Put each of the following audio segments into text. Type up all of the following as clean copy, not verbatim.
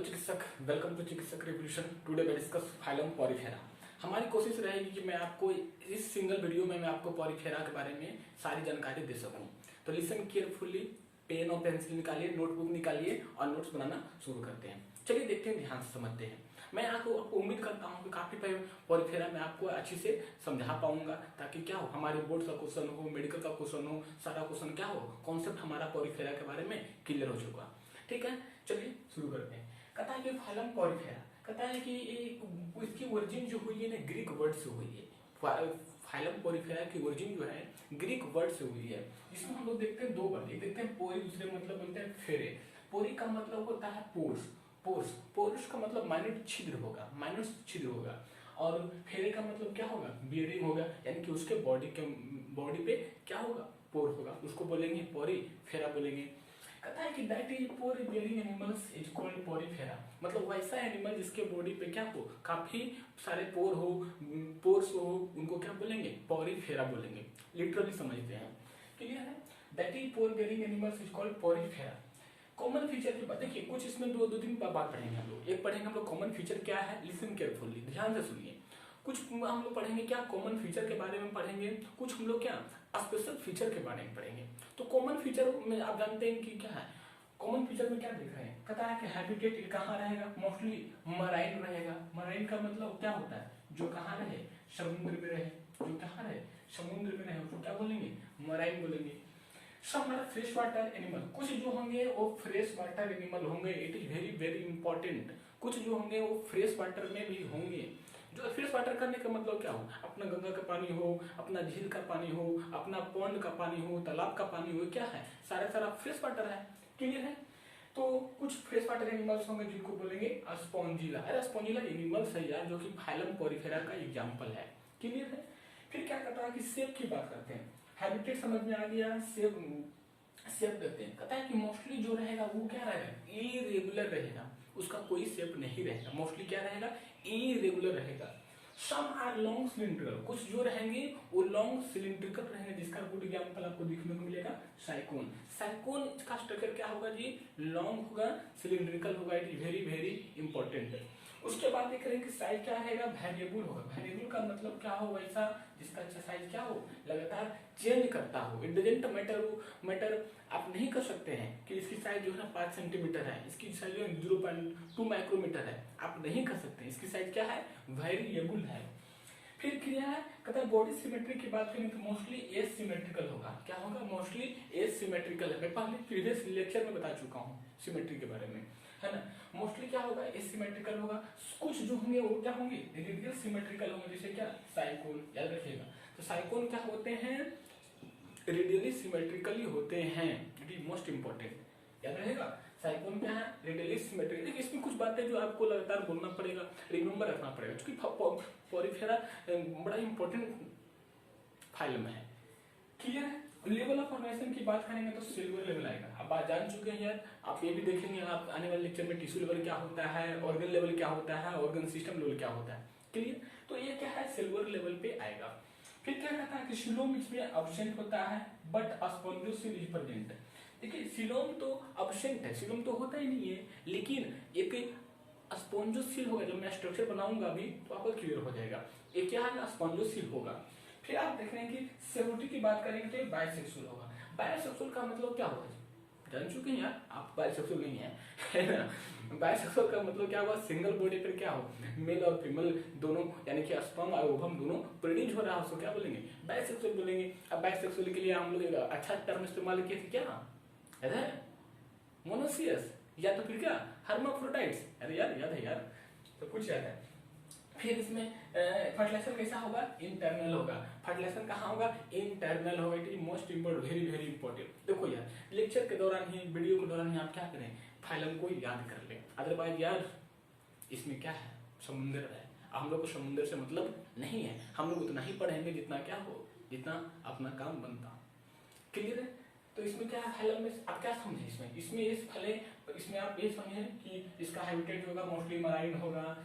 Hello Chikitsak, welcome to Chikitsak revolution. Today we discuss phylum Porifera. हमारी कोशिश रहेगी कि मैं आपको इस सिंगल वीडियो में मैं आपको पॉरीफेरा के बारे में सारी जानकारी दे सकूं। तो लिसन केयरफुली, पेन और पेंसिल निकालिए, नोटबुक निकालिए और नोट्स बनाना शुरू करते हैं। चलिए देखते हैं, ध्यान से समझते हैं। मैं आपको उम्मीद करता हूँ कि काफी पॉरीफेरा मैं आपको अच्छी से समझा पाऊंगा, ताकि क्या हो, हमारे बोर्ड का क्वेश्चन हो, मेडिकल का क्वेश्चन हो, सारा क्वेश्चन क्या हो, कॉन्सेप्ट हमारा पॉरीफेरा के बारे में क्लियर हो चुका। ठीक है, चलिए शुरू करते हैं। कहता है कि फाइलम पॉरीफेरा, कहता है कि इसकी ओरिजिन जो हुई है ना, ग्रीक वर्ड से हुई है। फाइलम पॉरीफेरा की ओरिजिन जो है ग्रीक वर्ड से हुई है। इसमें हम लोग देखते हैं दो वर्ड, एक देखते हैं पोरी, दूसरे मतलब बोलते हैं फेरे। पोरी का मतलब होता है पोर्स, पोर्स का मतलब माइन्यूट छिद्र होगा, और फेरे का मतलब क्या होगा, बियरिंग होगा, यानी कि उसके बॉडी पे क्या होगा, पोर होगा, उसको बोलेंगे पोरी फेरा बोलेंगे। कहता है कि that is pour bearing animals is called Porifera, मतलब वैसा एनिमल जिसके बॉडी पे क्या हो, काफी सारे पोर्स हो, उनको क्या बोलेंगे, पॉरीफेरा बोलेंगे। लिटरली समझते हैं, क्लियर है। That is pour bearing animals is called Porifera. Common feature की बात देखिए, कुछ इसमें दो तीन बात पढ़ेंगे हम लोग। एक पढ़ेंगे हम लोग कॉमन फीचर क्या है, लिसन केयरफुली, ध्यान से सुनिए। कुछ हम लोग पढ़ेंगे क्या, कॉमन फीचर के बारे में पढ़ेंगे, कुछ हम लोग क्या स्पेशल फीचर के बारे में पढ़ेंगे। तो कॉमन फीचर में आप जानते हैं कि क्या है, कॉमन फीचर में क्या देख रहे हैं, कहता है कि हैबिटेट कहाँ रहेगा, मोस्टली मराइन रहेगा। मराइन का मतलब क्या होता है, जो कहाँ रहे, समुद्र में रहे, जो कहाँ रहे, समुद्र में रहे, उसको क्या बोलेंगे, मराइन बोलेंगे। सब फ्रेश वाटर एनिमल, कुछ जो होंगे वो फ्रेश वाटर एनिमल होंगे, it is very very important. कुछ जो होंगे वो फ्रेश वाटर में भी होंगे। जो फ्रेश वाटर करने का मतलब क्या हो, अपना गंगा का पानी हो, अपना झील का पानी हो, अपना पॉन्ड का पानी हो, तालाब का पानी हो, क्या है, सारा फ्रेश वाटर है। क्लियर है। तो कुछ फ्रेश वाटर एनिमल्स होंगे जिनको बोलेंगे स्पॉन्जिला। अरे स्पॉन्जिला एनिमल्स है यार, जो कि फाइलम पॉरीफेरा का एग्जाम्पल है। क्लियर है। फिर क्या कहता है कि शेप की बात करते हैं। हैबिटेट समझ में आ गया, शेप देखते हैं। कहता है कि मोस्टली जो रहेगा वो क्या रहेगा, इरेगुलर रहेगा, उसका कोई शेप नहीं रहेगा। मोस्टली क्या रहेगा, इरेगुलर रहेगा। सम आर लॉन्ग सिलिंड्रिकल, कुछ जो रहेंगे वो लॉन्ग सिलिंड्रिकल रहेंगे, जिसका गुड एग्जाम्पल आपको देखने को मिलेगा साइकोन। साइकोन का स्ट्रक्चर क्या होगा जी, लॉन्ग होगा, सिलिंड्रिकल होगा, it is very very important. उसके बाद देख रहे हैं कि साइज क्या रहेगा, वेरिएबल होगा। वेरिएबल का मतलब क्या हो, वैसा जिसका साइज क्या हो, लगातार चेंज करता हो। इट डजंट मैटर, आप नहीं कर सकते हैं कि इसकी साइज जो है 5 सेंटीमीटर है, इसकी साइज 0.2 माइक्रोमीटर है, आप नहीं कर सकते। इसकी साइज क्या है, वेरिएबल है। फिर क्रिया है, कहता है बॉडी सिमेट्री की बात करें तो मोस्टली एसिमेट्रिकल होगा। क्या होगा, मोस्टली एसिमेट्रिकल है। मैं पहले प्रीवियस लेक्चर में बता चुका हूँ सिमेट्री के बारे में, है ना। मोस्टली क्या होगा, एसिमेट्रिकल होगा। कुछ जो होंगे वो क्या होंगे, रेडियल सिमेट्रिकल होंगे, जैसे क्या, साइकोन, याद रखिएगा। तो साइकोन क्या होते हैं, रेडियली सिमेट्रिकली होते हैं, इट इज मोस्ट इंपॉर्टेंट, याद रहेगा। साइकोन क्या है, रेडियली सिमेट्रिकल। देखिए इसमें कुछ बातें जो आपको लगातार बोलना पड़ेगा, रिमेम्बर रखना पड़ेगा, क्योंकि पॉरीफेरा बड़ा इंपॉर्टेंट फाइलम है। क्लियर है। लेवल ऑफ फॉर्मेशन की बात करेंगे तो सिल्वर लेवल आएगा। अब आप जान चुके हैं यार, आप ये भी देखेंगे आप आने वाले लेक्चर में, टिश्यू लेवल क्या होता है, ऑर्गन लेवल क्या होता है, ऑर्गन सिस्टम लेवल क्या होता है। क्लियर। तो ये क्या है, सिल्वर लेवल पे आएगा। फिर क्या कहता है कि सिलोम इसमें एब्सेंट होता है, बट स्पॉन्जियोसिल इज प्रेजेंट। देखिए सिलोम तो एब्सेंट है, सिलोम तो होता ही नहीं है, लेकिन एक स्पॉन्जियोसिल होगा। जब मैं स्ट्रक्चर बनाऊंगा अभी तो आपको क्लियर हो जाएगा ये क्या है, स्पॉन्जियोसिल होगा। फिर आप देख रहे हैं कि सेवोटी की बात करेंगे तो ये बायसेक्सुअल होगा। बायसेक्सुअल का मतलब क्या होगा, जान चुके हैं यार आप, बायसेक्सुअल नहीं है ना। बायसेक्सुअल का मतलब क्या होगा, सिंगल बॉडी पर क्या हो, मेल और फीमेल दोनों, यानी कि स्पर्म और ओवम दोनों प्रोड्यूस हो रहा है, उसको क्या बोलेंगे, बायसेक्सुअल बोलेंगे। अब बायसेक्सुअल के लिए हम लोग अच्छा टर्म इस्तेमाल किए थे, क्या याद है, मोनोसियस, या तो फिर क्या, हर्माफ्रोडाइट्स। अरे यार याद है यार, तो कुछ याद है। फिर इसमें फर्टिलाइजेशन कैसा होगा, इंटरनल होगा। फर्टिलाइजेशन कहाँ होगा, इंटरनल होगा। It is most important, very very important. देखो यार लेक्चर के दौरान ही, वीडियो के दौरान ही आप क्या करें, फाइलम को याद कर ले। अदरवाइज यार इसमें क्या है, समुद्र है, हम लोग को समुद्र से मतलब नहीं है, हम लोग उतना ही पढ़ेंगे जितना क्या हो, जितना अपना काम बनता। क्लियर है। तो इसमें क्या है, फाइलम में आप क्या समझे, इसमें इस फले, इसमें आप ये समझे कि इसका हैबिटेट होगा मोस्टली मराइन होगा,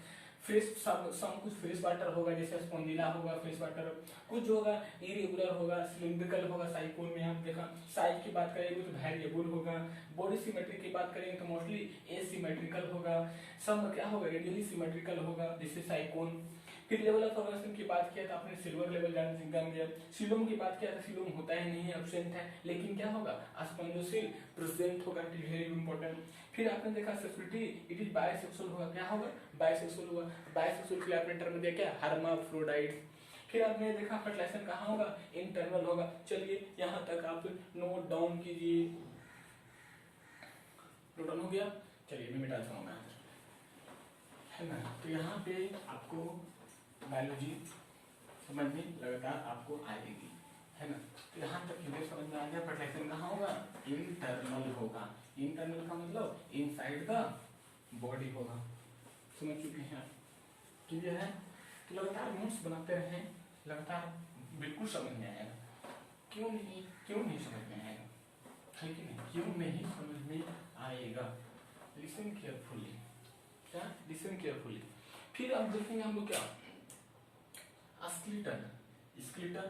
फ्रेश सम कुछ फ्रेश वाटर होगा, जैसे स्पॉन्जिला होगा, फ्रेश वाटर कुछ जो होगा इरेगुलर होगा, सिलिंड्रिकल होगा। साइकोन में हम देखा साइज की बात करेंगे तो वेरिएबल होगा। बॉडी सिमेट्री की बात करेंगे तो मोस्टली एसिमेट्रिकल होगा। सम क्या होगा रेडियली सिमेट्रिकल होगा, जैसे साइकोन। फिर लेवल ऑफ फॉर्मेशन की बात किया तो आपने सिल्वर लेवल जान गया। सिलोम की बात किया तो सिलोम होता ही नहीं है, एब्सेंट है, लेकिन क्या होगा स्पॉन्जोसिल प्रेजेंट होगा, इट इज वेरी इंपॉर्टेंट। फिर आपने देखा सेक्सुअलिटी इट इज बायसेक्सुअल होगा, क्या होगा बायसेक्सुअल होगा। बायसेक्सुअल के लिए आपने टर्म दिया क्या हर्माफ्रोडाइट। फिर आपने देखा फर्टिलाइजेशन कहाँ होगा इंटरनल होगा। चलिए यहाँ तक आप नोट डाउन कीजिए, नोट डाउन हो गया। चलिए मैं मिटा दूंगा है ना। तो यहाँ पे आपको बायोलॉजी समझ में लगातार आपको आएगी है ना। तो यहाँ तक क्लियर समझ में आ गया। फर्टिलाइजेशन कहाँ होगा इंटरनल होगा। इंटरनल का मतलब इनसाइड द बॉडी होगा। समझ चुके हैं आप, क्लियर है। तो लगातार नोट्स बनाते रहें, लगातार बिल्कुल समझ में आएगा। क्यों नहीं समझ में आएगा, है कि नहीं, क्यों नहीं समझ में आएगा। लिसन केयरफुली, क्या लिसन केयरफुली। फिर अब देखेंगे हम लोग क्या स्केलेटन। स्केलेटन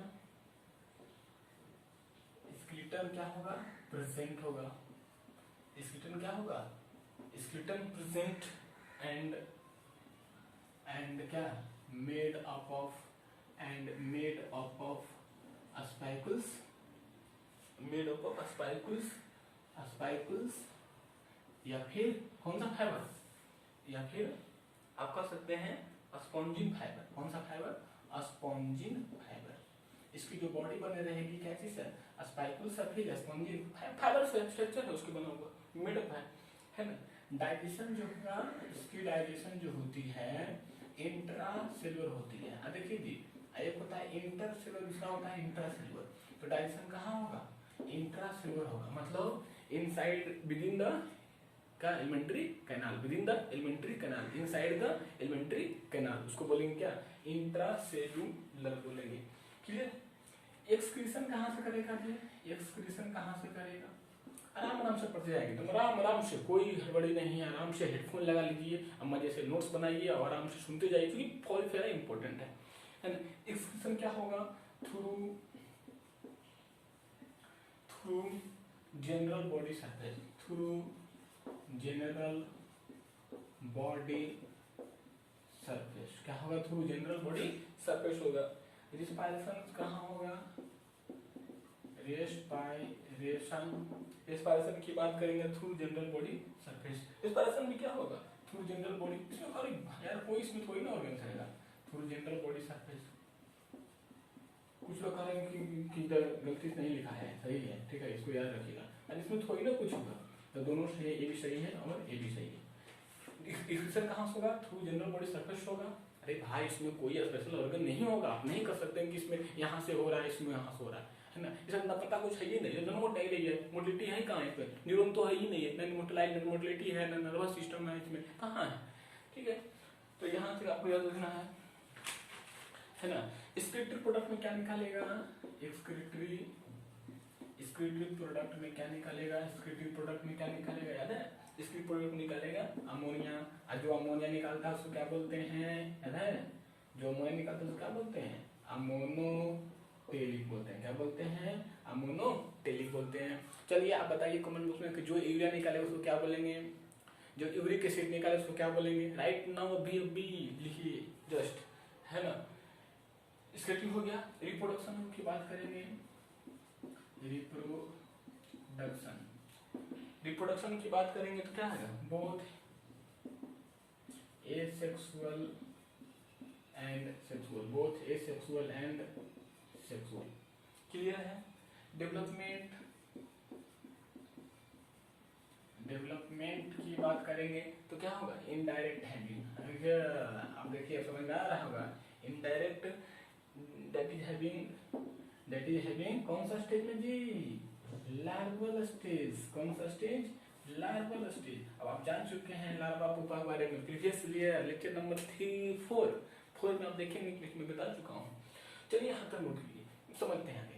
स्केलेटन क्या होगा प्रेजेंट होगा। स्केलेटन क्या होगा स्केलेटन प्रेजेंट एंड क्या made up of spicules, made up of spicules या फिर कौन सा फाइबर, या फिर आप कह सकते हैं स्पॉन्जिन फाइबर। कौन सा फाइबर स्पॉन्जिन फाइबर। इसकी जो बॉडी बने रहेगी क्या चीज है स्पाइकल्स या फिर स्पॉन्जिन फाइबर से स्ट्रक्चर है उसके बना हुआ मेड अप है ना। डाइजेशन जो होगा इसकी डाइजेशन जो होती है इंट्रासेलुलर होती है। अब देखिए जी एक होता है इंटरसेलुलर, दूसरा होता है इंट्रासेलुलर। तो डाइजेशन कहाँ होगा इंट्रासेलुलर होगा, मतलब इनसाइड विद इन द का alimentary canal, with in the alimentary canal, inside the alimentary canal, उसको बोलेंगे क्या इंट्रासेलुलर बोलेंगे। क्लियर। एक्सक्रीशन कहाँ से करेगा जी, एक्सक्रीशन कहाँ से करेगा, आराम से पढ़ते जाएंगे तो आराम से, कोई हड़बड़ी नहीं है। आराम से हेडफोन लगा लीजिए, अम्मा जैसे नोट्स बनाइए और आराम से सुनते जाइए, क्योंकि पॉलीफेरा इंपॉर्टेंट है ना। एक्सक्रीशन क्या होगा through general body surface, through general body surface क्या होगा थ्रू जनरल बॉडी सरफेस होगा। रिस्पायरेशन कहाँ होगा रेस्पायरेशन की बात करेंगे through general body surface. Respiration भी क्या होगा थ्रू जनरल बॉडी, इसमें अरे यार कोई इसमें थोड़ी ना ऑर्गन रहेगा थ्रू जनरल बॉडी सरफेस। कुछ लोग कह रहे हैं कि गलती से नहीं लिखा है, सही है, ठीक है, इसको याद रखिएगा। और इसमें थोड़ी ना कुछ होगा, तो दोनों सही है, ए भी सही है और ए भी सही है। डिस्क्रिप्शन कहाँ से होगा थ्रू जनरल बॉडी सरफेस होगा। अरे भाई इसमें कोई स्पेशल ऑर्गन नहीं होगा, आप नहीं कर सकते कि इसमें यहाँ से हो रहा है इसमें यहाँ से हो रहा है ना। इसमें ना पता कुछ है ही नहीं, दोनों मोटा ही है, मोटिलिटी है कहाँ है, इसमें न्यूरॉन तो है ही नहीं है, ना मोटिलिटी है ना नर्वस सिस्टम है, इसमें कहाँ है, ठीक है। तो यहाँ से आपको याद रखना है ना। एक्सक्रीटरी प्रोडक्ट में क्या निकालेगा, एक्सक्रीटरी प्रोडक्ट में क्या निकालेगा, एक्सक्रीटरी प्रोडक्ट में क्या निकालेगा याद है, एक्सक्रीटरी प्रोडक्ट निकालेगा अमोनिया। और जो अमोनिया निकालता है उसको क्या बोलते हैं याद है, जो अमोनिया निकालता है उसको क्या बोलते हैं अमोनोटेलिक बोलते हैं। क्या बोलते हैं अमोनोटेलिक बोलते हैं। चलिए आप बताइए कमेंट बॉक्स में कि जो यूरिया निकालेगा उसको क्या बोलेंगे, जो यूरिक एसिड निकाले उसको क्या बोलेंगे। राइट नाउ अभी लिखिए जस्ट, है ना। स्केटिंग हो गया। रिप्रोडक्शन की बात करेंगे, रिप्रोडक्शन की बात करेंगे तो क्या है both asexual and sexual, both asexual and sexual. Clear है। डेवलपमेंट की बात करेंगे तो क्या होगा इनडायरेक्ट हैविंग। आप देखिए समझ में आ रहा होगा इनडायरेक्ट दैट इज हैविंग कौन सा स्टेज में जी लार्वल स्टेज। कौन सा स्टेज लार्वल स्टेज। अब आप जान चुके हैं लार्वा पुपा के बारे में, प्रीवियस लेक्चर नंबर 4 में आप देखेंगे कि मैं बता चुका हूँ। चलिए यहाँ तक नोट कीजिए, समझते हैं आगे,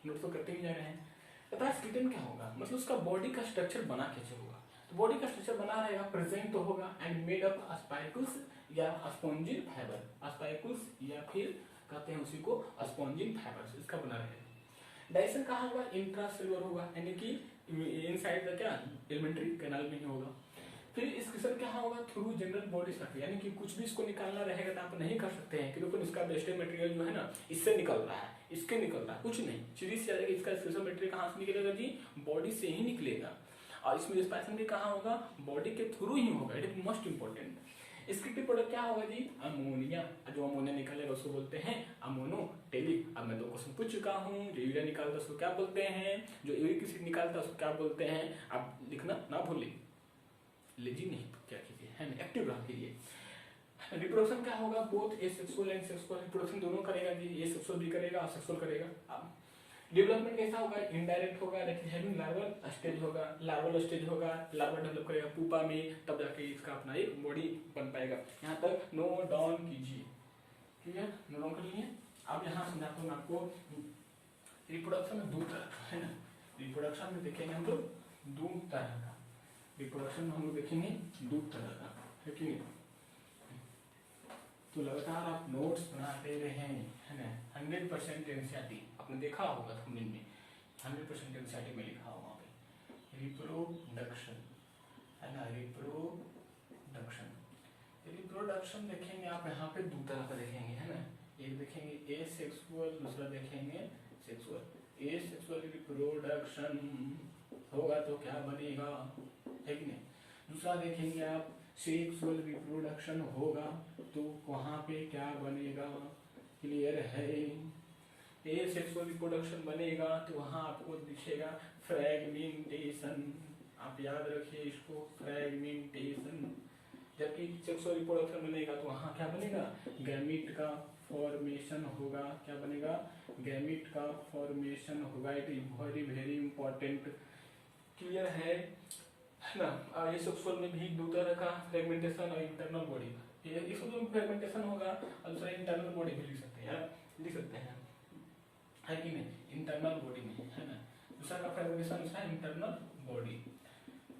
नोट तो करते ही जा रहे हैं। पता है स्केलेटन क्या होगा, मतलब उसका बॉडी का स्ट्रक्चर बना कैसे होगा। तो बॉडी का स्ट्रक्चर बना रहेगा, प्रेजेंट तो होगा एंड मेड अप स्पाइकुल्स या स्पॉन्जिन फाइबर, स्पाइकुल्स या फिर कहते हैं उसी को स्पॉन्जिन फाइबर्स, इसका बना रहेगा। डाइजेशन कहाँ होगा, इंट्रासेलुलर होगा, यानी कि इनसाइड द क्या एलिमेंट्री कैनाल में ही होगा। फिर एक्सक्रीशन क्या होगा, थ्रू जनरल बॉडी सर्कुलेशन, यानी कि कुछ भी इसको निकालना रहेगा तो आप नहीं कर सकते हैं कि देखो इसका वेस्टेज मटेरियल जो है ना इससे निकल रहा है, इसके निकल रहा है, कुछ नहीं, सीधी सी जाएगा। इसका एक्सक्रीशन मटेरियल कहाँ से निकलेगा जी, बॉडी से ही निकलेगा। और इसमें रिस्पायरेशन भी कहाँ होगा, बॉडी के थ्रू ही होगा, इट इज मोस्ट इंपॉर्टेंट। इसके प्रोडक्ट क्या होगा जी, अमोनिया, जो अमोनिया निकलेगा उसको बोलते हैं अमोनोटेरिक। अब मैं 2 क्वेश्चन पूछ चुका हूँ, जो यूरिया निकालता है उसको क्या बोलते हैं, जो यूरिक एसिड निकालता है उसको क्या बोलते हैं, आप लिखना ना भूलें, लेजी नहीं क्या कीजिए, है ना, एक्टिव रखिए। रिप्रोडक्शन क्या होगा, both asexual and sexual, reproduction दोनों करेगा जी, एसेक्सुअल भी करेगा सेक्सुअल करेगा। अब डेवलपमेंट कैसा होगा, इनडायरेक्ट होगा, लेकिन हैविंग लार्वल स्टेज होगा, लार्वल स्टेज होगा, लार्वा डेवलप करेगा पुपा में, तब जाके इसका अपना एक बॉडी बन पाएगा। यहाँ तक नो डाउन कीजिए, ठीक है, नो डाउन कर लीजिए। अब यहाँ समझाता हूँ आपको, रिप्रोडक्शन में 2 तरह का है ना, रिप्रोडक्शन में देखेंगे हम लोग 2 तरह का, रिप्रोडक्शन में हम लोग देखेंगे 2 तरह का, है कि नहीं। तो लगातार आप नोट्स बनाते रहे, है ना, 100% एनसीईआरटी आपने देखा होगा थंबनेल में, 100% एनसीईआरटी में लिखा होगा वहाँ पे रिप्रोडक्शन, है ना, रिप्रोडक्शन। रिप्रोडक्शन देखेंगे आप यहाँ पे 2 तरह का देखेंगे, है ना, एक देखेंगे एसेक्सुअल, दूसरा देखेंगे सेक्सुअल। एसेक्सुअल रिप्रोडक्शन होगा तो क्या बनेगा, है कि नहीं। दूसरा देखेंगे आप सेक्सुअल रिप्रोडक्शन होगा तो वहाँ पे क्या बनेगा, क्लियर है। एसेक्सुअल रिप्रोडक्शन बनेगा तो वहाँ आपको दिखेगा फ्रैगमेंटेशन, आप याद रखिए इसको, फ्रैगमेंटेशन। जबकि सेक्सुअल रिप्रोडक्शन बनेगा तो वहाँ क्या बनेगा, गैमीट का फॉर्मेशन होगा, क्या बनेगा, गैमीट का फॉर्मेशन होगा। It is very very important, clear है ना। ये सेक्सुअल में भी 2 तरह का फ्रेगमेंटेशन और इंटरनल बॉडी, इसमें फ्रेगमेंटेशन होगा और दूसरा इंटरनल बॉडी भी लिख सकते हैं, लिख सकते हैं, है कि नहीं, इंटरनल बॉडी में, है ना। दूसरा का फ्रेगमेंटेशन है इंटरनल बॉडी।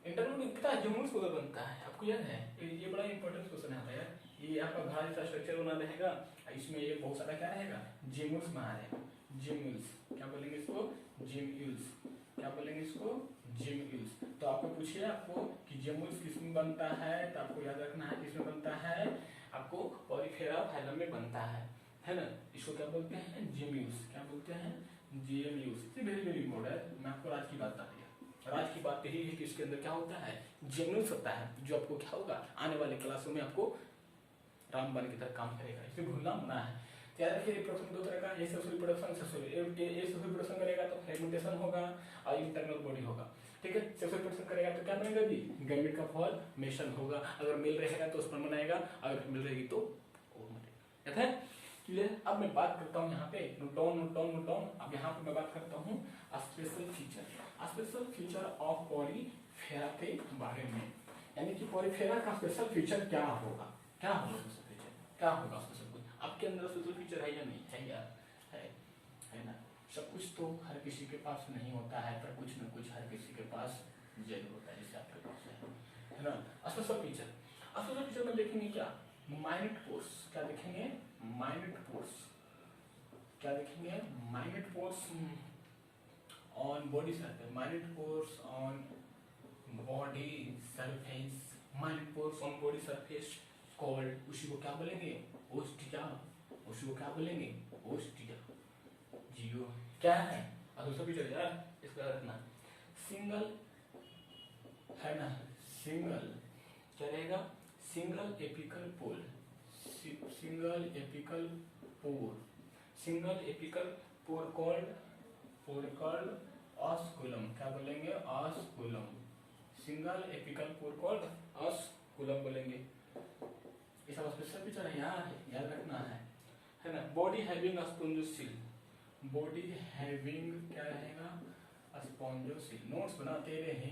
इंटरनल बॉडी कितना जेमुल्स को बनता है, आपको याद है, ये बड़ा इंपॉर्टेंट क्वेश्चन है यार। ये आपका घास जैसा स्ट्रक्चर बना रहेगा, इसमें ये बहुत सारा क्या रहेगा, जेमुल्स बना रहेगा, जेमुल्स, क्या बोलेंगे इसको, जेम्यूल्स, क्या बोलेंगे इसको, जेम्यूल्स। तो आपको पूछिए आपको कि जेम्यूल्स किसमें बनता है, तो आपको याद रखना है किसमें बनता है, आपको पॉलीफेरा फाइलम में बनता है ना। इसको क्या बोलते हैं, जेम्यूल्स, क्या बोलते हैं, gemmules. It's very very important, मैं आपको आज की बात बता दिया। आज की बात यही है कि इसके अंदर क्या होता है, जेम्यूल्स होता है, जो आपको क्या होगा आने वाले क्लासों में आपको रामबाण की तरह काम करेगा, इसे भूलना मना है। याद रखिए रिप्रोडक्शन 2 तरह का, एसेक्सुअल रिप्रोडक्शन, एसेक्सुअल रिप्रोडक्शन करेगा तो फ्रेगमेंटेशन होगा और इंटरनल बॉडी होगा, ठीक है। सेक्सुअल रिप्रोडक्शन करेगा तो क्या बनेगा जी, गैमीट का फॉर्मेशन होगा, अगर मेल रहेगा तो स्पर्म बनाएगा, अगर फीमेल रहेगी तो ओवम बनेगा, याद है, क्लियर। अब मैं बात करता हूँ यहाँ पे, नोट डाउन। अब यहाँ पे मैं बात करता हूँ स्पेशल फीचर ऑफ पॉलीफेरा के बारे में, यानी कि पॉलीफेरा का स्पेशल फीचर क्या होगा, क्या होगा स्पेशल फीचर, क्या होगा स्पेशल, आपके अंदर स्पेशल फीचर है या नहीं है, यार है ना। सब कुछ तो हर किसी के पास नहीं होता है, पर कुछ न कुछ हर किसी के पास जरूर होता है, जैसे आपके पास है ना। स्पेशल फीचर में देखेंगे क्या, माइनट पोर्स, क्या देखेंगे, माइनट पोर्स, क्या देखेंगे, माइनट pores on body surface, माइनट pores on body surface, माइनट pores on body surface called, उसी को क्या बोलेंगे, ओस्टिया, उसी को क्या बोलेंगे, ओस्टिया। जियो क्या है, दूसरा फीचर यार इसका रखना, सिंगल, है ना, सिंगल क्या रहेगा, सिंगल एपिकल पोल, सिंगल एपिकल पोर कॉल्ड ऑस्कुलम, क्या बोलेंगे, ऑस्कुलम, सिंगल एपिकल पोर कॉल्ड ऑस्कुलम बोलेंगे। ये सब स्पेशल फीचर है यार, याद रखना है ना। बॉडी हैविंग स्पॉन्जोसिल, बॉडी हैविंग क्या रहेगा, स्पॉन्जोसिल, नोट्स बनाते रहे,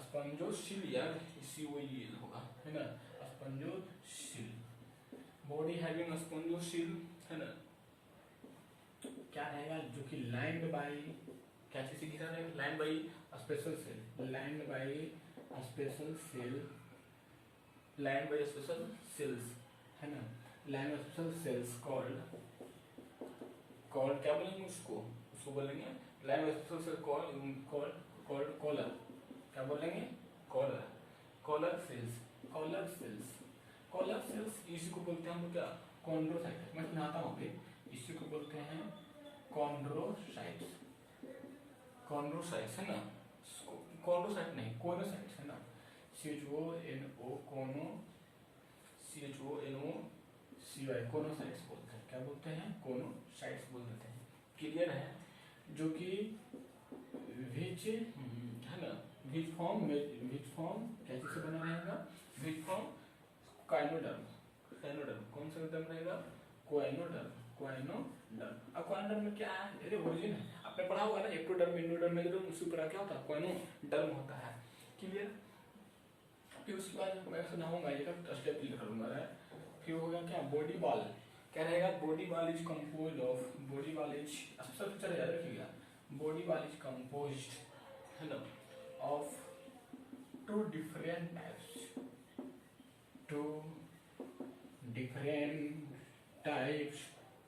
स्पॉन्जोसिल यार, इसी वो ये होगा, है ना, स्पॉन्जोसिल, बॉडी हैविंग स्पॉन्जोसिल, है ना, क्या रहेगा, जो कि लाइंड बाय क्या चीज से घिरा रहेगा, line by special cell, line by special cell, line by special cells, है ना, line by special cells called, called क्या बोलेंगे उसको बोलेंगे line by special cell called collar, क्या बोलेंगे, collar, collar cells, collar cells, collar cells इसी को बोलते हैं हम लोग क्या, कॉन्ड्रोसाइट, मैं सुनाता हूँ फिर, इसी को बोलते हैं कॉन्ड्रोसाइट्स, कॉन्ड्रोसाइट्स है ना, कॉन्ड्रोसाइट नहीं कोनोसाइट्स है ना, CHONO कोनो, CHONOCY कोनोसाइट्स बोलते हैं, क्या बोलते हैं, कोनोसाइट्स बोल देते हैं, क्लियर है, जो कि विच है ना, विच फॉर्म कैसे से बना रहेगा, विच फॉर्म काइनोडर्म, काइनोडर्म कौन सा डर्म रहेगा, कोइनोडर्म, कोइनोडर्म। अब कोइनोडर्म में क्या है, अरे ओरिजिन है, आपने पढ़ा होगा ना, एक्टोडर्म, एंडोडर्म, मेसोडर्म, उसके ऊपर क्या होता है, कोइनोडर्म होता है, क्लियर। फिर उसके बाद मैं सुनाऊंगा, एक स्टेप क्लियर करूंगा, फिर होगा क्या, बॉडी बॉल, क्या रहेगा, body ball is composed of, body ball is सब चले याद रखिएगा, बॉडी बॉल इज कंपोज्ड है ना of two different types,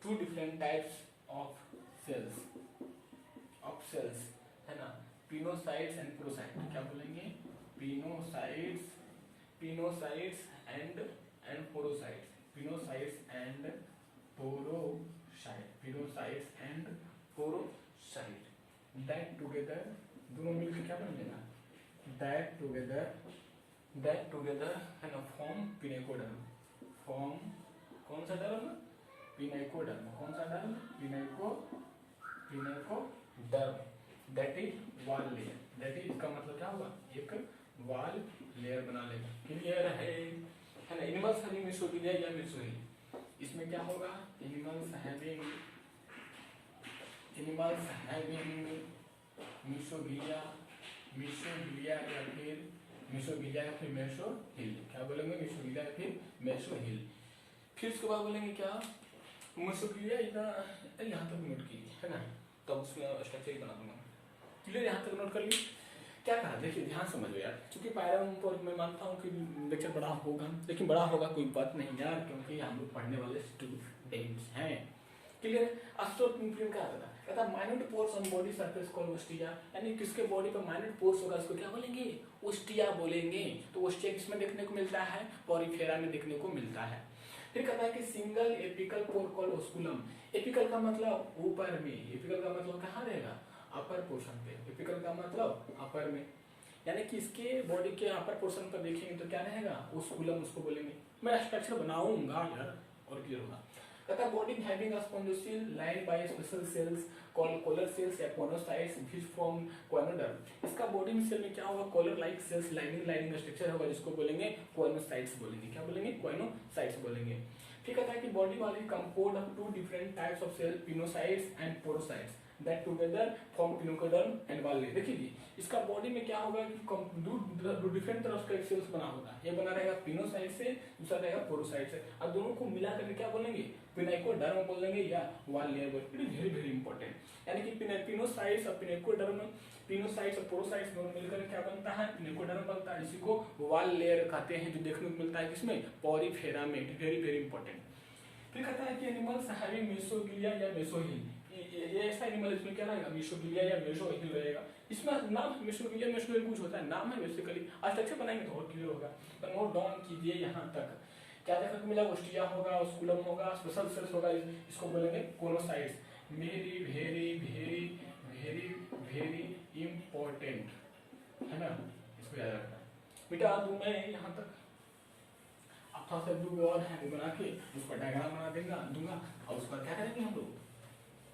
two different types of cells, है ना, पिनोसाइट्स एंड पोरोसाइट, क्या बोलेंगे, pinacocytes and porocytes, pinacocytes and porocyte, that together, दोनों मिलकर क्या बनेगा, दैट टुगेदर है ना, फॉर्म पिनेकोडर्म, फॉर्म कौन सा डर्म, पिनेकोडर्म, कौन सा derm, pinacoderm, that is wall layer, that is का मतलब क्या होगा, एक वॉल लेयर बना लेगा, क्लियर है ना। एनिमल्स हैविंग मिसोगिलिया या मिसोहिल, इसमें क्या होगा, एनिमल्स हैविंग मिसोगिलिया या फिर मेसोहिल, क्या बोलेंगे, मिसोगिलिया या फिर मेसोहिल। फिर उसके बाद बोलेंगे क्या, मिसोगिलिया इतना यहाँ तक नोट कीजिए, है ना, तब उसमें स्ट्रक्चर ही बना दूंगा, क्लियर, यहाँ तक नोट कर लीजिए। क्या कहा, देखिए ध्यान समझो यार, क्योंकि पायरम पर मैं मानता हूँ कि लेक्चर बड़ा होगा, लेकिन बड़ा होगा कोई बात नहीं यार, क्योंकि हम लोग पढ़ने वाले स्टूडेंट्स हैं, क्लियर। अस्ट्रोप्लिन क्या कहता minute pores on body surface called ostia, यानी किसके बॉडी पर माइन्यूट पोर्स होगा उसको क्या बोलेंगे, ओस्टिया बोलेंगे। तो ओस्टिया किसमें देखने को मिलता है, पॉरीफेरा में देखने को मिलता है। फिर कहता है कि सिंगल एपिकल पोर कॉल्ड ओस्कुलम, एपिकल का मतलब ऊपर में, एपिकल का मतलब कहाँ रहेगा, अपर पोर्शन पे, एपिकल का मतलब अपर में, यानी कि इसके बॉडी के अपर पोर्शन पर देखेंगे तो क्या रहेगा, ओस्कुलम उसको बोलेंगे। मैं स्ट्रक्चर बनाऊंगा यार और क्लियर होगा। कहता है body having a spongocoel line by special cells called collar cells या कोनोसाइट्स व्हिच फॉर्म कोनोडर्म। इसका बॉडी में सेल में क्या होगा, collar like cells, lining structure होगा, जिसको बोलेंगे कोनोसाइट्स बोलेंगे, क्या बोलेंगे, कोनोसाइट्स बोलेंगे। ठीक है, कि बॉडी वाली composed of two different types of cell, pinacocytes and porocytes that together form pinecoderm and wall layer। देखिए इसका बॉडी में क्या होगा कि दो डिफरेंट तरह का सेल्स बना होगा, ये बना रहेगा पिनोसाइट से, दूसरा रहेगा पोरोसाइट से, और दोनों को मिला करके क्या बोलेंगे, पिनेकोडर्म बोलेंगे या वॉल लेयर बोलेंगे। वेरी वेरी इंपॉर्टेंट, यानी कि पिनोसाइट्स और पिनेकोडर्म, पिनोसाइट्स और पोरोसाइट्स दोनों मिलकर क्या बनता है, पिनेकोडर्म बनता है, इसी को वॉल लेयर कहते हैं, जो देखने को मिलता है किसमें, पॉरीफेरा में। Very very important. फिर कहता है कि एनिमल्स हैविंग मेसोगिलिया या मेसोहिल, ये ऐसा एनिमल, इसमें क्या रहेगा, मेसोगिलिया या मेसोहिल रहेगा। इसमें नाम मेसोगिलिया मेसोहिल कुछ होता है, नाम है बेसिकली, स्ट्रक्चर बनाएंगे तो और क्लियर होगा। तो नोट डाउन कीजिए यहाँ तक, क्या देखने को मिला, ओस्टिया होगा, ओस्कुलम होगा, स्पेशल सेल्स होगा, इसको बोलेंगे choanocytes. Very very very very very important है ना, इसको याद रखना बेटा। दूं मैं यहाँ तक, अब थोड़ा सा दो और है, वो बना के उसका डायग्राम बना दूंगा, और उसका क्या करेंगे हम लोग,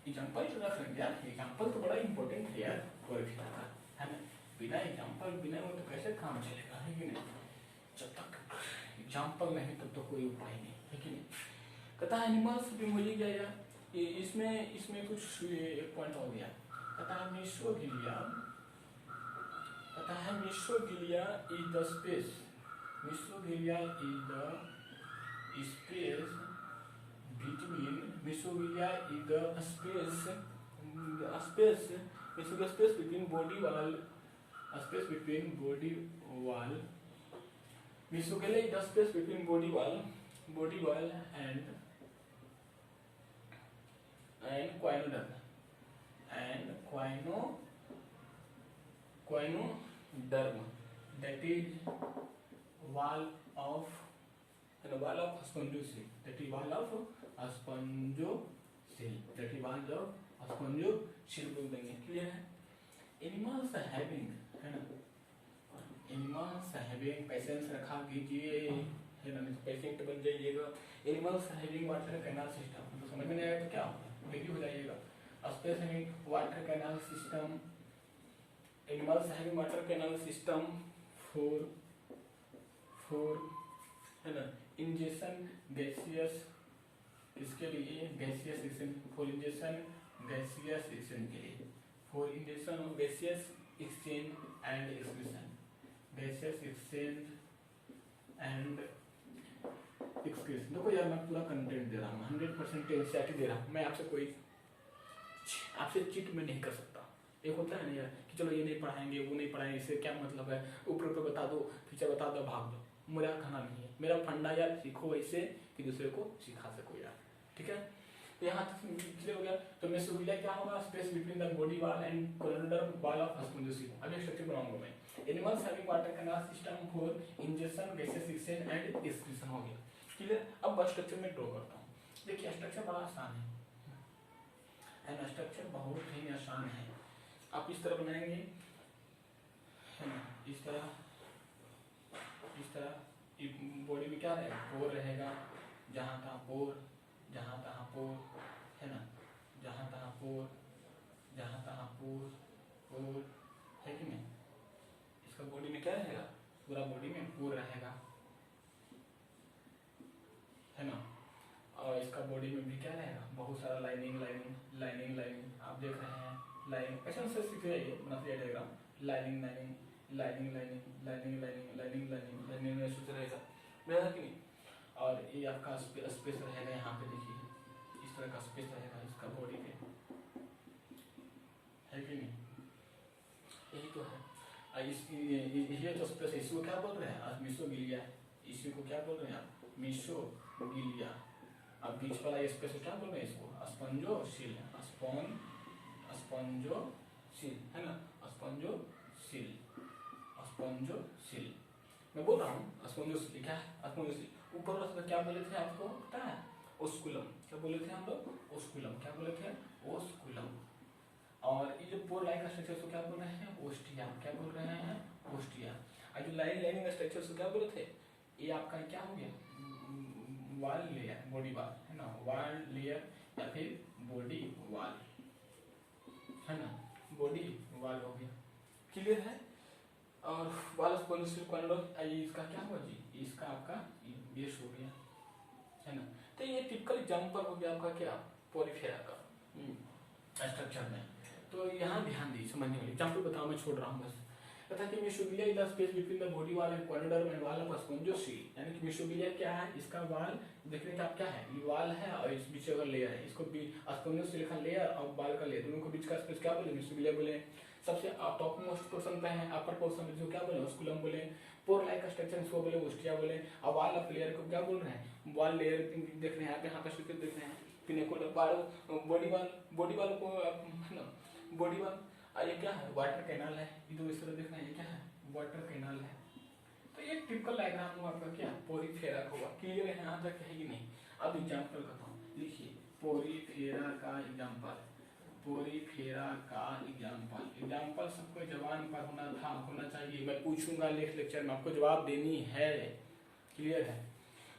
एग्जाम्पल तो रख लेंगे यार, एग्जाम्पल तो बड़ा इंपॉर्टेंट है यार पॉरीफेरा का, है ना। बिना एग्जाम्पल, बिना वो तो कैसे काम चलेगा, है कि नहीं। जब तक एग्जाम्पल नहीं तब तो कोई उपाय नहीं, है कि नहीं। कहता है एनिमल्स भी मुझे क्या यार, इसमें कुछ एक पॉइंट हो गया। कहता है मेसोगिलिया, कहता है mesoglea is the space, mesoglea is the space between, mesogilia is the space means the space between body wall, space between body wall means the space between body wall and choanoderm that is wall of spongiocele, that is wall of spongiocele बोल देंगे। Clear है? Animals having, है ना, animals having, patience रखा कीजिए, है ना, patient बन जाइएगा। Animals having water canal system, समझ में नहीं आया तो क्या होगा, रेडी हो जाइएगा। Space having water canal system, animals having water canal system for है ना इंजेक्शन गैसियस, इसके लिए gaseous exchange, for injection gaseous exchange के लिए, for injection of gaseous exchange and excretion, gaseous exchange and excretion. देखो यार मैं पूरा कंटेंट दे रहा हूँ, 100% एनसीईआरटी दे रहा हूँ, मैं आपसे चीट में नहीं कर सकता। एक होता है ना यार कि चलो ये नहीं पढ़ाएंगे वो नहीं पढ़ाएंगे, इससे क्या मतलब है, ऊपर बता दो पीछे बता दो भाग दो, मेरा खाना नहीं है। मेरा फंडा यार सीखो ऐसे कि दूसरे को सिखा सको यार, ठीक है। तो यहाँ तक क्लियर हो गया। तो मेसोगिलिया क्या होगा, space between the body wall and choanoderm wall of spongocoel. अभी स्ट्रक्चर बनाऊंगा मैं। Animals having water canal system for injection gases exchange and excretion हो गया। क्लियर। अब बस स्ट्रक्चर में ड्रॉ करता हूँ। देखिए स्ट्रक्चर बड़ा आसान है, एंड स्ट्रक्चर बहुत ही आसान है। आप इस तरह बनाएंगे, है ना, इस तरह बॉडी में क्या रहेगा, पोर रहेगा, जहाँ तहाँ पोर, है ना, जहाँ तहाँ पोर है कि नहीं। इसका बॉडी में क्या रहेगा, पूरा बॉडी में पोर रहेगा, है ना। और इसका बॉडी में भी क्या रहेगा, बहुत सारा लाइनिंग आप देख रहे हैं, लाइनिंग ऐसा से सीख जाइए, बनाते डायग्राम, लाइनिंग में सोच रहेगा कि नहीं। और ये आपका स्पेस रहेगा, यहाँ पे देखिए इस तरह का स्पेस रहेगा इसका बॉडी पे, है कि नहीं, यही तो है। ये तो स्पेस, इसको क्या बोल रहे हैं आप, मेसोगिलिया, इसी को क्या बोल रहे हैं आप, मेसोगिलिया। अब बीच वाला ये स्पेस क्या बोल रहे हैं इसको, स्पॉन्जियोसिल, है ना, स्पॉन्जियोसिल मैं बोल रहा हूँ। स्पॉन्जियोसिल क्या है, स्पॉन्जियोसिल ऊपर वाला क्या बोले थे आपको पता है, ओस्कुलम। क्या बोले थे हम लोग, ओस्कुलम। क्या बोले थे, ओस्कुलम। और ये जो पोर लाइन का स्ट्रक्चर को क्या बोल रहे हैं, ओस्टिया। क्या बोल रहे हैं, ओस्टिया। और जो लाइनिंग स्ट्रक्चर को क्या बोले थे, ये आपका क्या हो गया, वॉल लेयर, बॉडी वॉल, है ना, वॉल लेयर या फिर बॉडी वॉल, है ना, बॉडी वॉल हो गया। क्लियर है। और वॉल स्पॉन्जियोसिल कॉन्डोम, इसका क्या हुआ जी, इसका आपका बेस हो गया, है ना। तो ये टिपिकल एग्जांपल हो गया आपका क्या, पोरिफेरा का स्ट्रक्चर में। तो यहाँ ध्यान दीजिए समझने वाली एग्जांपल बताओ, मैं छोड़ रहा हूँ बस। पता है कि mesoglea is the space between the body wall and corridor and wall of spongocoel. यानी कि मेसोगिलिया क्या है, इसका वॉल देखने का आप क्या है, ये वॉल है और इस बीच का लेयर है, इसको भी स्पॉन्जियोसिल का लेयर और वॉल का लेयर, दोनों के बीच का स्पेस क्या बोले, मेसोगिलिया बोले। सबसे टॉप मोस्ट पोर्शन पे है, अपर पोर्शन जो क्या बोले, ओस्कुलम बोले। पोर लाइक स्ट्रक्चर इसको बोले, ओस्टिया बोले। और वॉल ऑफ लेयर को क्या बोल रहे हैं, वॉल लेयर देख रहे हैं आप यहाँ पे स्ट्रक्चर देख रहे हैं, पिनेकुलर बॉडी वॉल को, है ना, बॉडी वॉल। और ये क्या है, वाटर कैनाल है, ये तो इस तरह देख रहे हैं, ये क्या है, वाटर कैनाल है। तो ये टिपिकल डायग्राम हुआ आपका क्या, पोरिफेरा का हुआ। क्लियर है यहाँ तक है कि नहीं। अब एग्जांपल करता हूँ, लिखिए पोरिफेरा का एग्जांपल, एग्जांपल सबको जबान पर होना चाहिए। मैं पूछूंगा नेक्स्ट लेक्चर में, आपको जवाब देनी है। क्लियर है।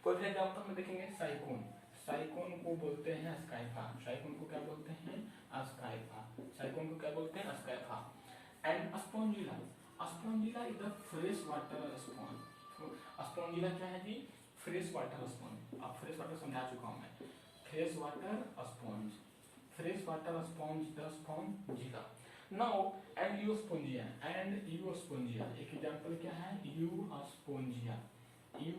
पोरिफेरा एग्जांपल में देखेंगे, साइकोन को बोलते हैं स्काइफा। साइकोन को क्या बोलते हैं, स्काइफा। साइकोन को क्या बोलते हैं, Scypha. And Spongilla is the fresh water sponge. Spongilla क्या है जी, फ्रेश वाटर स्पॉन्ज। आप फ्रेश वाटर समझा चुका हूं मैं, fresh water sponge the Spongilla. Now and Euspongia, एक एग्जांपल क्या है, यूस्पोंजिया। ये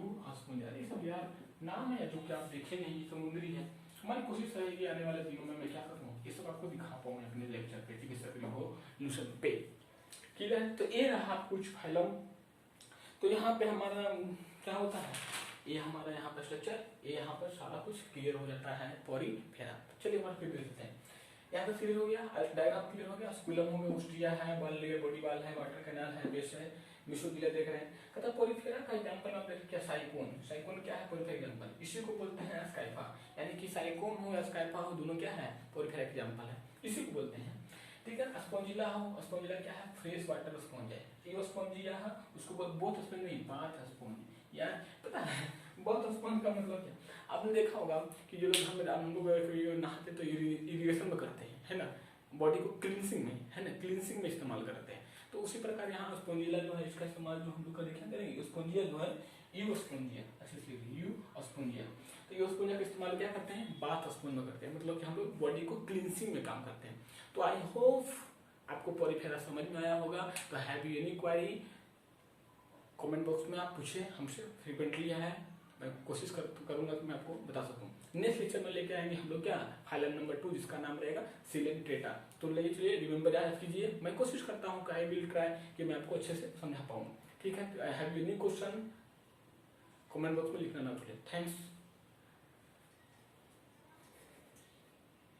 सब यार नाम है जो कि आप देखे नहीं, समुद्री है। हमारी कोशिश रहेगी आने वाले दिनों में मैं क्या करूँ, ये सब आपको दिखा पाऊँ अपने लेक्चर पे, चिकित्सक रिवोल्यूशन पे। क्लियर है? तो ये रहा कुछ फाइलम। तो यहाँ पे हमारा क्या होता है, ये हमारा यहाँ पर स्ट्रक्चर, ये यहाँ पर सारा कुछ क्लियर हो जाता है पॉरीफेरा। चलिए हमारे फिर देखते हैं। यहाँ पे क्लियर हो गया, डायग्राम क्लियर हो गया, स्कूलम हो गया, ऑस्ट्रिया है, बॉल लेयर, बॉडी बाल है, वाटर कैनाल है, बेस है, मिसोगिलिया देख रहे हैं। कहता पॉरीफेरा का एग्जांपल आप देखें क्या, साइकोन। साइकोन क्या है, पॉरीफेरा एग्जांपल। इसी को बोलते हैं स्काइफा, यानी कि साइकोन हो या स्काइफा हो, दोनों क्या है, पॉरीफेरा एग्जांपल है, इसी को बोलते हैं। ठीक है। स्पॉन्जिला हो, स्पॉन्जिला क्या है, फ्रेश वाटर स्पॉन्ज है। ये स्पॉन्जिया है, उसको बोथ स्पॉन्ज नहीं, बाथ स्पॉन्ज। यार पता है बहुत स्पॉन्ज का मतलब क्या, आपने देखा होगा कि जो लोग हम लोग नहाते तो इरिगेशन में करते हैं, है ना, बॉडी को क्लींसिंग में, है ना, क्लींसिंग में इस्तेमाल करते हैं। तो उसी प्रकार यहाँ स्पॉन्जिला जो है, इसका इस्तेमाल जो हम लोग करेंगे, स्पॉन्जिया जो है यू स्पॉन्जिया, अच्छे से यू स्पॉन्जिया। तो यू स्पॉन्जिया का इस्तेमाल क्या करते हैं, बाथ स्पॉन्ज में करते हैं, मतलब कि हम लोग बॉडी को क्लींसिंग में काम करते हैं। तो आई होप आपको पॉरीफेरा समझ में आया होगा। तो have you any query, comment box में आप पूछे हमसे, फ्रीक्वेंटली है, मैं कोशिश करूंगा कि मैं आपको बता सकूं। नेक्स्ट लेक्चर में लेके आएंगे हम लोग क्या, फाइलम नंबर 2, जिसका नाम रहेगा सिलेंट्रेटा। तो लेकिन रिमेंबर याद कीजिए, मैं कोशिश करता हूँ, आई विल ट्राई कि मैं आपको अच्छे से समझा पाऊँ। ठीक है। Have you any question, comment box में लिखना ना भूलें। थैंक्स।